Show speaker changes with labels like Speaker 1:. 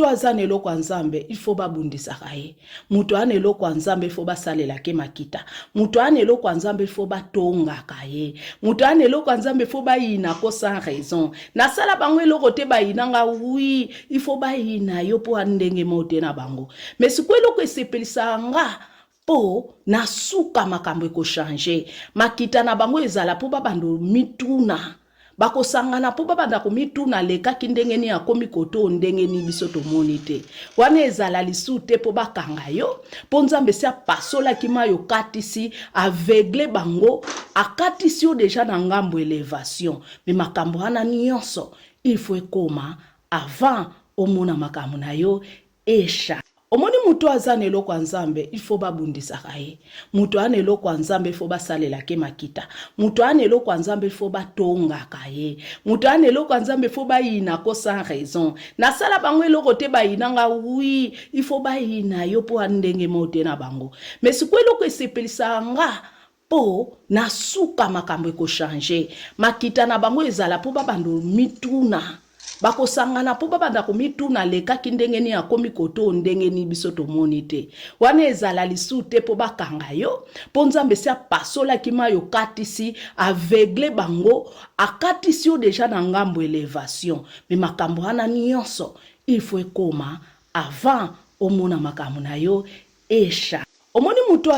Speaker 1: Azane eloko nzambe il faut babundisa kaye. Mutu ane eloko nzambe il faut basalela ke makita. Mutu ane eloko nzambe il faut batonga kaye. Mutu ane eloko nzambe il faut bayina ko sans raison. Na sala bango eloko te bayina nga oui, il faut bayina yo po andenge mote na bango. Mais si ko eloko esepelisa nga po na suka makambo eko changer. Makita na bango ezala po babando mituna. Bako sangana po babanda ko mituna leka kindengeni ya komi koto ndengeni bisoto monite. Wane ezala lisute po bakanga yo. Po nzambe se pasola kima yo katisi aveugle bango. Akatisi yo deja na ngambo elevation. Me makambo hana nyonso. Il faut ekoma avant omona makambo na yo esha. Omoni mutu azane eloko nzambe il faut babundisa kaye. Mutu ane eloko nzambe il faut basalela ke makita. Mutu ane eloko nzambe il faut batonga kaye. Mutu ane eloko nzambe il faut bayina ko sans raison. Na sala bango eloko te bayina nga oui, il faut bayina yo po andenge mote na bango. Mais si ko eloko esepelisa nga po na suka makambo eko changer. Makita na bango ezala po babando mituna. Bako sangana po babanda ko mituna leka kindengeni ya komi koto ndengeni bisoto monite. Wane ezala lisute po bakanga yo. Po nzambe se pasola kima yo katisi aveugle bango. Akatisi yo deja na ngambo elevation. Me makambo hana nyonso. Il faut ekoma avant omona makambo na yo esha. Omoni mutu